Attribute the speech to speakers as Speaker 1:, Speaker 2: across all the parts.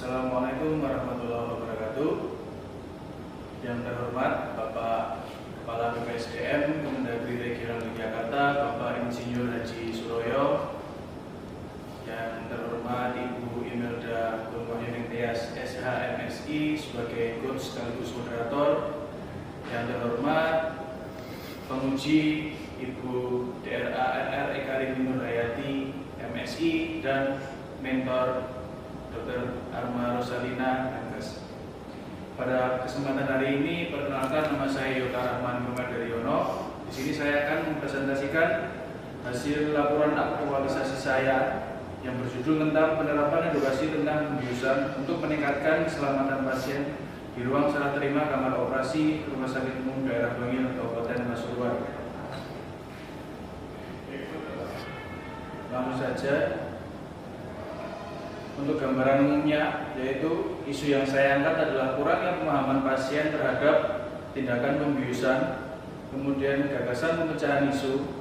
Speaker 1: Assalamualaikum warahmatullahi wabarakatuh. Yang terhormat Bapak Kepala BPSDM Kemendagri Regional Yogyakarta, Bapak Insinyur Haji Suroyo. Yang terhormat Ibu Imelda Gulmohyoning Tias SH MSI sebagai coach sekaligus moderator. Yang terhormat penguji Ibu DRA RR Ekarini Nurhayati MSI dan mentor Dr. Arma Rosalina Angkas. Pada kesempatan hari ini, perkenalkan, nama saya Yoga Rahman Daryono. Di sini saya akan mempresentasikan hasil laporan aktualisasi saya yang berjudul tentang penerapan edukasi tentang pembiusan untuk meningkatkan keselamatan pasien di ruang serah terima kamar operasi Rumah Sakit Umum Daerah Bangil, Kabupaten Pasuruan. Langsung saja. Untuk gambaran umumnya, yaitu isu yang saya angkat adalah kurangnya pemahaman pasien terhadap tindakan pembiusan, kemudian gagasan pemecahan isu,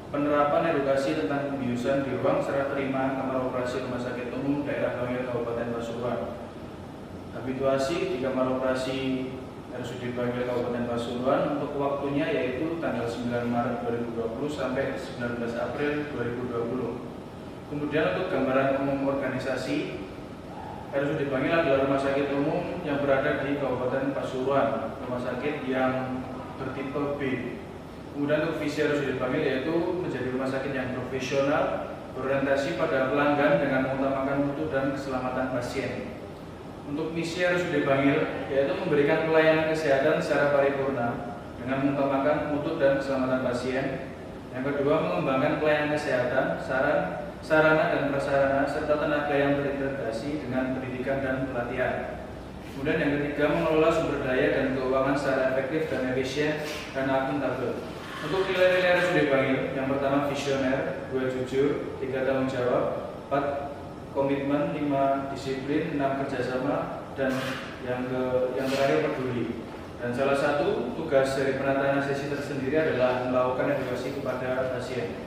Speaker 1: penerapan edukasi tentang pembiusan di ruang serah terima kamar operasi Rumah Sakit Umum Daerah Bangil, Kabupaten Pasuruan, habituasi di kamar operasi RSUD Bangil, Kabupaten Pasuruan untuk waktunya yaitu tanggal 9 Maret 2020 sampai 19 April 2020. Kemudian untuk gambaran umum organisasi, RSUD Bangil adalah rumah sakit umum yang berada di Kabupaten Pasuruan, rumah sakit yang bertipe B. Kemudian untuk visi RSUD Bangil yaitu menjadi rumah sakit yang profesional, berorientasi pada pelanggan dengan mengutamakan mutu dan keselamatan pasien. Untuk misi RSUD Bangil yaitu memberikan pelayanan kesehatan secara paripurna dengan mengutamakan mutu dan keselamatan pasien. Yang kedua, mengembangkan pelayanan kesehatan, sarana dan prasarana serta tenaga yang terintegrasi dengan pendidikan dan pelatihan. Kemudian yang ketiga, mengelola sumber daya dan keuangan secara efektif dan efisien dan akuntabel. Untuk nilai-nilai RSUD Bangil, yang pertama visioner, 2 jujur, 3 tanggung jawab, 4 komitmen, 5 disiplin, 6 kerjasama, dan yang terakhir peduli. Dan salah satu tugas dari penataan sesi tersendiri adalah melakukan edukasi kepada pasien.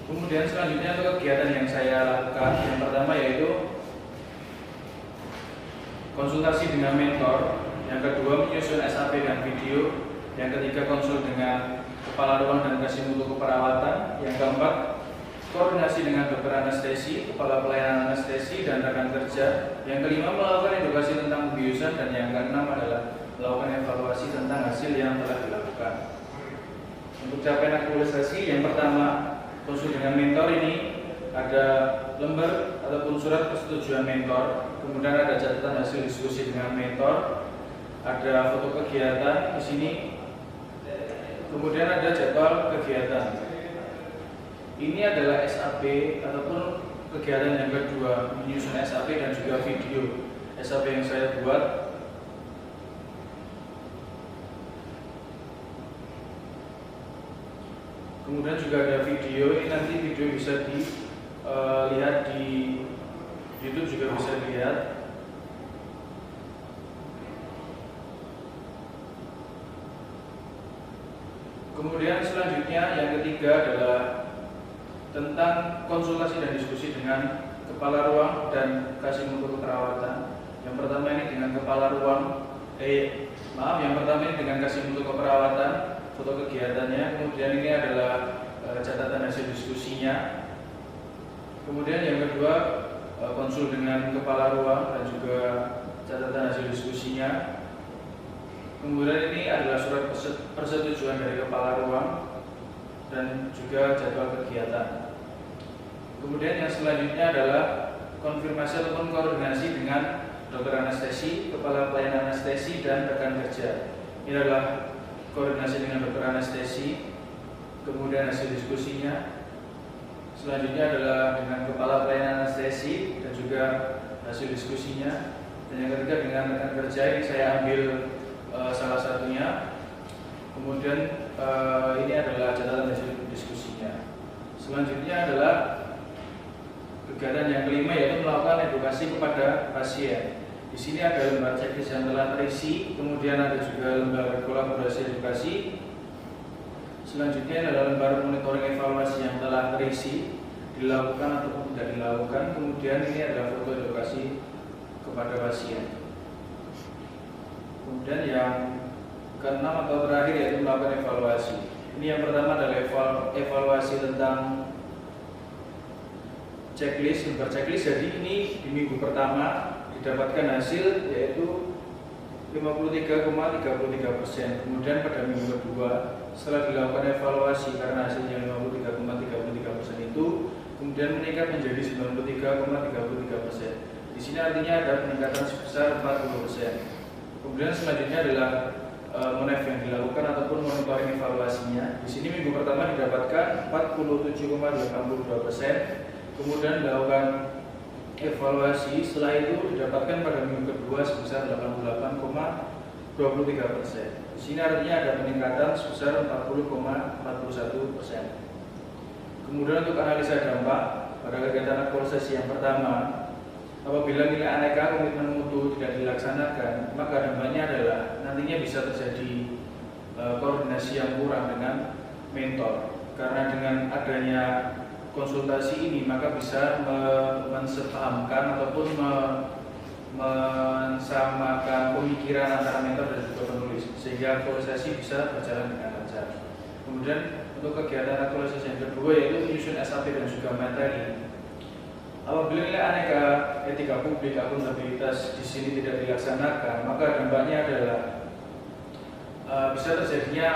Speaker 1: Kemudian selanjutnya untuk kegiatan yang saya lakukan, yang pertama yaitu konsultasi dengan mentor, yang kedua menyusun SAP dan video, yang ketiga konsul dengan kepala ruang dan kasih mutu keperawatan, yang keempat koordinasi dengan dokter anestesi, kepala pelayanan anestesi dan rekan kerja, yang kelima melakukan edukasi tentang pembiusan, dan yang keenam adalah melakukan evaluasi tentang hasil yang telah dilakukan. Untuk capaian aktualisasi, yang pertama konsul dengan mentor ini ada lembar ataupun surat persetujuan mentor, kemudian ada catatan hasil diskusi dengan mentor, ada foto kegiatan di sini, kemudian ada jadwal kegiatan. Ini adalah SAP ataupun kegiatan yang kedua, menyusun SAP dan juga video SAP yang saya buat. Kemudian juga ada video, ini nanti video bisa dilihat di YouTube, juga bisa dilihat. Kemudian selanjutnya yang ketiga adalah tentang konsultasi dan diskusi dengan kepala ruang dan kasih mutu keperawatan. Yang pertama ini dengan kepala ruang, yang pertama ini dengan kasih mutu keperawatan, foto kegiatannya. Kemudian ini adalah catatan hasil diskusinya. Kemudian yang kedua konsul dengan kepala ruang dan juga catatan hasil diskusinya. Kemudian ini adalah surat persetujuan dari kepala ruang dan juga jadwal kegiatan. Kemudian yang selanjutnya adalah konfirmasi ataupun koordinasi dengan dokter anestesi, kepala pelayanan anestesi, dan rekan kerja. Ini adalah koordinasi dengan dokter anestesi, kemudian hasil diskusinya. Selanjutnya adalah dengan kepala pelayanan anestesi dan juga hasil diskusinya. Dan yang ketiga dengan rekan kerja, ini saya ambil salah satunya. Kemudian ini adalah catatan hasil diskusinya. Selanjutnya adalah kegiatan yang kelima yaitu melakukan edukasi kepada pasien. Di sini ada lembar checklist yang telah terisi, kemudian ada juga lembar kolaborasi edukasi. Selanjutnya adalah lembar monitoring evaluasi yang telah terisi, dilakukan ataupun tidak dilakukan. Kemudian ini adalah foto edukasi edukasi kepada pasien. Kemudian yang keenam atau terakhir yaitu melakukan evaluasi. Ini yang pertama adalah evaluasi tentang checklist, sumber checklist. Jadi ini di minggu pertama didapatkan hasil yaitu 53,33%. Kemudian pada minggu kedua setelah dilakukan evaluasi karena hasilnya 53,33% itu kemudian meningkat menjadi 93,33%. Di sini artinya ada peningkatan sebesar 40%. Kemudian selanjutnya adalah monef yang dilakukan ataupun monitoring evaluasinya. Di sini minggu pertama didapatkan 47,82%. Kemudian dilakukan evaluasi, setelah itu didapatkan pada minggu kedua sebesar 88,23%. Di sini artinya ada peningkatan sebesar 40,41%. Kemudian untuk analisa dampak pada kegiatan aktualisasi yang pertama, apabila nilai aneka komitmen mutu tidak dilaksanakan, maka dampaknya adalah nantinya bisa terjadi koordinasi yang kurang dengan mentor. Karena dengan adanya konsultasi ini maka bisa mensepahamkan ataupun mensamakan pemikiran antara mentor dan juga penulis, sehingga aktualisasi bisa berjalan dengan lancar. Kemudian untuk kegiatan aktualisasi yang kedua yaitu menyusun SAP dan juga materi. Apabila nilai aneka etika publik akuntabilitas di sini tidak dilaksanakan, maka dampaknya adalah bisa terjadinya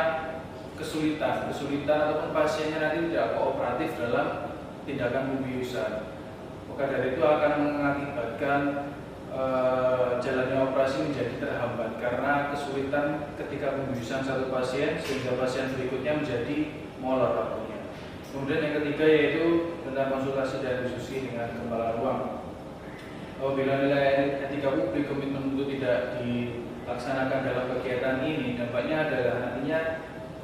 Speaker 1: kesulitan ataupun pasiennya nanti tidak kooperatif dalam tindakan pembiusan. Maka dari itu akan mengakibatkan jalannya operasi menjadi terhambat karena kesulitan ketika pembiusan satu pasien sehingga pasien berikutnya menjadi molor waktunya. Kemudian yang ketiga yaitu tentang konsultasi dan diskusi dengan kepala ruang. Apabila nilai etika publik komitmen itu tidak dilaksanakan dalam kegiatan ini, dampaknya adalah nantinya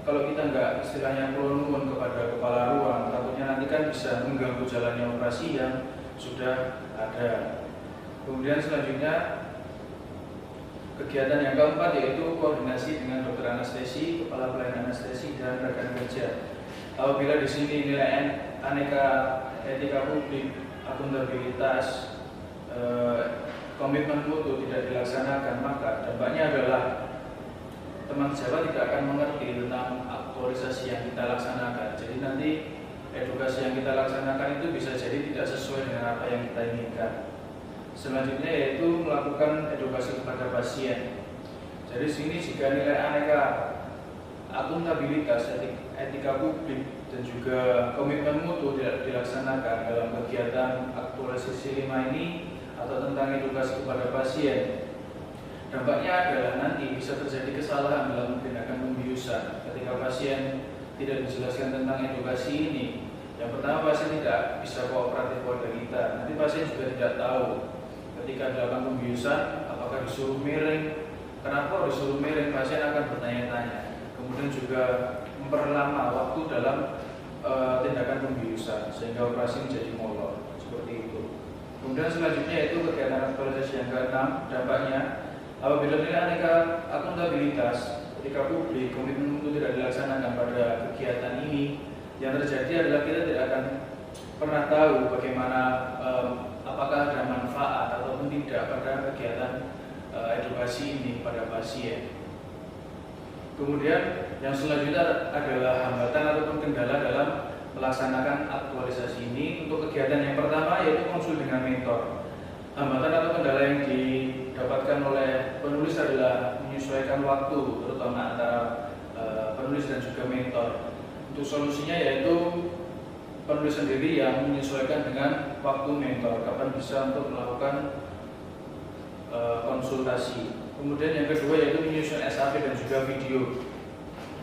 Speaker 1: kalau kita nggak istilahnya nuwun kepada kepala ruang, takutnya nanti kan bisa mengganggu jalannya operasi yang sudah ada. Kemudian selanjutnya kegiatan yang keempat yaitu koordinasi dengan dokter anestesi, kepala pelayanan anestesi dan rekan kerja. Apabila di sini nilai aneka etika publik, akuntabilitas, komitmen mutu tidak dilaksanakan, maka dampaknya adalah teman pejabat tidak akan mengerti tentang aktualisasi yang kita laksanakan. Jadi nanti edukasi yang kita laksanakan itu bisa jadi tidak sesuai dengan apa yang kita inginkan. Selanjutnya yaitu melakukan edukasi kepada pasien. Jadi sini jika nilai aneka akuntabilitas, etika publik dan juga komitmen mutu tidak dilaksanakan dalam kegiatan aktualisasi 5 ini atau tentang edukasi kepada pasien, dampaknya adalah nanti bisa terjadi kesalahan dalam tindakan pembiusan. Ketika pasien tidak dijelaskan tentang edukasi ini, yang pertama pasien tidak bisa kooperatif pada kita. Nanti pasien juga tidak tahu ketika dilakukan pembiusan apakah disuruh miring. Kenapa disuruh miring? Pasien akan bertanya-tanya. Kemudian juga memperlama waktu dalam tindakan pembiusan sehingga operasi menjadi molor seperti itu. Kemudian selanjutnya yaitu kegiatan aktualisasi yang ke-6, dampaknya apabila nilai aneka akuntabilitas, etika publik, komitmen itu tidak dilaksanakan pada kegiatan ini, yang terjadi adalah kita tidak akan pernah tahu bagaimana apakah ada manfaat ataupun tidak pada kegiatan edukasi ini pada pasien. Kemudian yang selanjutnya adalah hambatan ataupun kendala dalam melaksanakan aktualisasi ini. Untuk kegiatan yang pertama yaitu konsul dengan mentor. Hambatan atau kendala yang didapatkan oleh penulis adalah menyesuaikan waktu, terutama antara penulis dan juga mentor. Untuk solusinya yaitu penulis sendiri yang menyesuaikan dengan waktu mentor, kapan bisa untuk melakukan konsultasi. Kemudian yang kedua yaitu menyusun SAP dan juga video.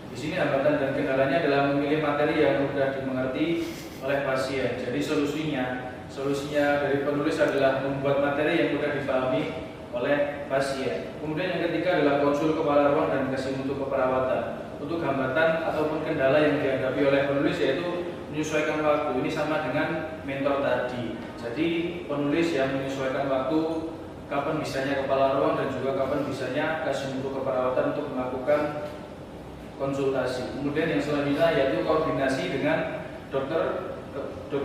Speaker 1: Di sini hambatan dan kendalanya adalah memilih materi yang mudah dimengerti oleh pasien. Jadi solusinya dari penulis adalah membuat materi yang mudah dipahami oleh pasien. Kemudian yang ketiga adalah konsul kepala ruang dan kasih mutu keperawatan. Untuk hambatan ataupun kendala yang dihadapi oleh penulis yaitu menyesuaikan waktu. Ini sama dengan mentor tadi. Jadi penulis yang menyesuaikan waktu kapan bisanya kepala ruang dan juga kapan bisanya kasih mutu keperawatan untuk melakukan konsultasi. Kemudian yang selanjutnya yaitu koordinasi dengan dokter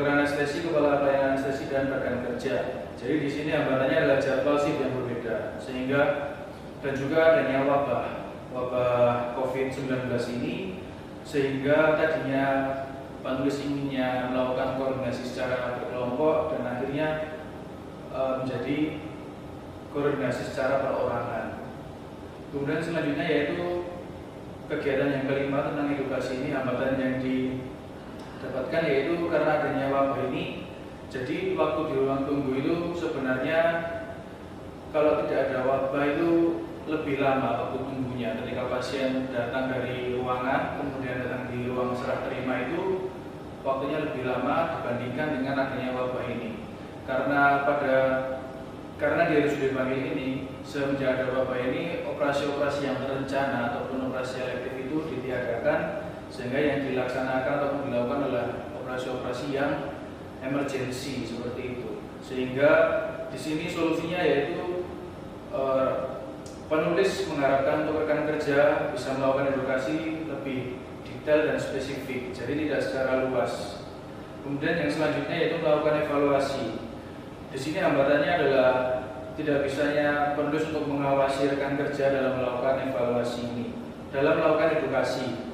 Speaker 1: anestesi, kepala pelayanan anestesi dan rekan kerja. Jadi di sini hambatannya adalah jadwal shift yang berbeda, sehingga dan juga adanya wabah COVID-19 ini, sehingga tadinya penulis inginnya melakukan koordinasi secara berkelompok dan akhirnya menjadi koordinasi secara perorangan. Kemudian selanjutnya yaitu kegiatan yang kelima tentang edukasi ini, hambatan yang didapatkan yaitu karena adanya wabah ini. Jadi waktu di ruang tunggu itu sebenarnya kalau tidak ada wabah itu lebih lama waktu tunggunya. Ketika pasien datang dari ruangan kemudian datang di ruang serah terima itu waktunya lebih lama dibandingkan dengan adanya wabah ini. Karena di RSUD Bangil ini semenjak ada wabah ini, operasi-operasi yang terencana ataupun operasi elektif itu ditiadakan, sehingga yang dilaksanakan ataupun dilakukan adalah operasi-operasi yang emergensi seperti itu. Sehingga di sini solusinya yaitu penulis mengharapkan untuk rekan kerja bisa melakukan edukasi lebih detail dan spesifik, jadi tidak secara luas. Kemudian yang selanjutnya yaitu melakukan evaluasi. Di sini hambatannya adalah tidak bisanya penulis untuk mengawasi rekan kerja dalam melakukan evaluasi ini, dalam melakukan edukasi.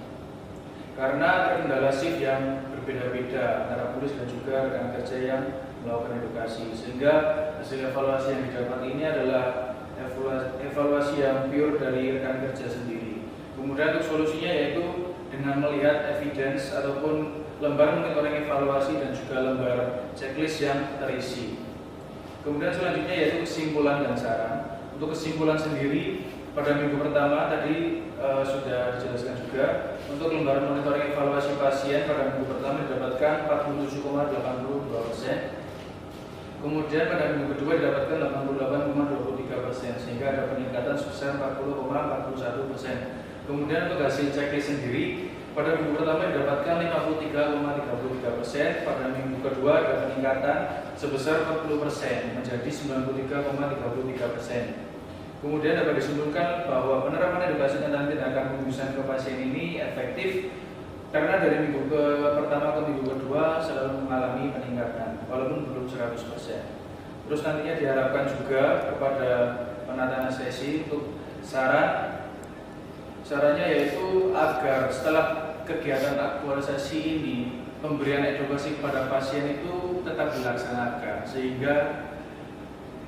Speaker 1: Karena terkendala shift yang berbeda-beda antara penulis dan juga rekan kerja yang melakukan edukasi, sehingga hasil evaluasi yang didapat ini adalah evaluasi yang pure dari rekan kerja sendiri. Kemudian untuk solusinya yaitu dengan melihat evidence ataupun lembar monitoring evaluasi dan juga lembar checklist yang terisi. Kemudian selanjutnya yaitu kesimpulan dan saran. Untuk kesimpulan sendiri pada minggu pertama tadi sudah dijelaskan juga. Untuk lembar monitoring evaluasi pasien pada minggu pertama didapatkan 47,82%. Kemudian pada minggu kedua didapatkan 88,23%, sehingga ada peningkatan sebesar 40,41%. Kemudian untuk hasil checklist sendiri pada minggu pertama didapatkan 53,33%, pada minggu kedua ada peningkatan sebesar 40% menjadi 93,33%. Kemudian dapat disimpulkan bahwa penerapan edukasi tentang tindakan pembiusan ke pasien ini efektif karena dari minggu pertama ke minggu kedua selalu mengalami peningkatan walaupun belum 100%. Terus nantinya diharapkan juga kepada penata anestesi untuk sarannya yaitu agar setelah kegiatan aktualisasi ini pemberian edukasi kepada pasien itu tetap dilaksanakan, sehingga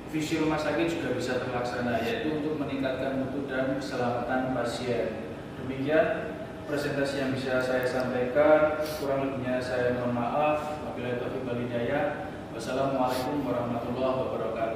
Speaker 1: visi rumah sakit juga bisa terlaksana, yaitu untuk meningkatkan mutu dan keselamatan pasien. Demikian presentasi yang bisa saya sampaikan, kurang lebihnya saya mohon maaf. Wabillahi taufiq wal hidayah. Wassalamualaikum warahmatullahi wabarakatuh.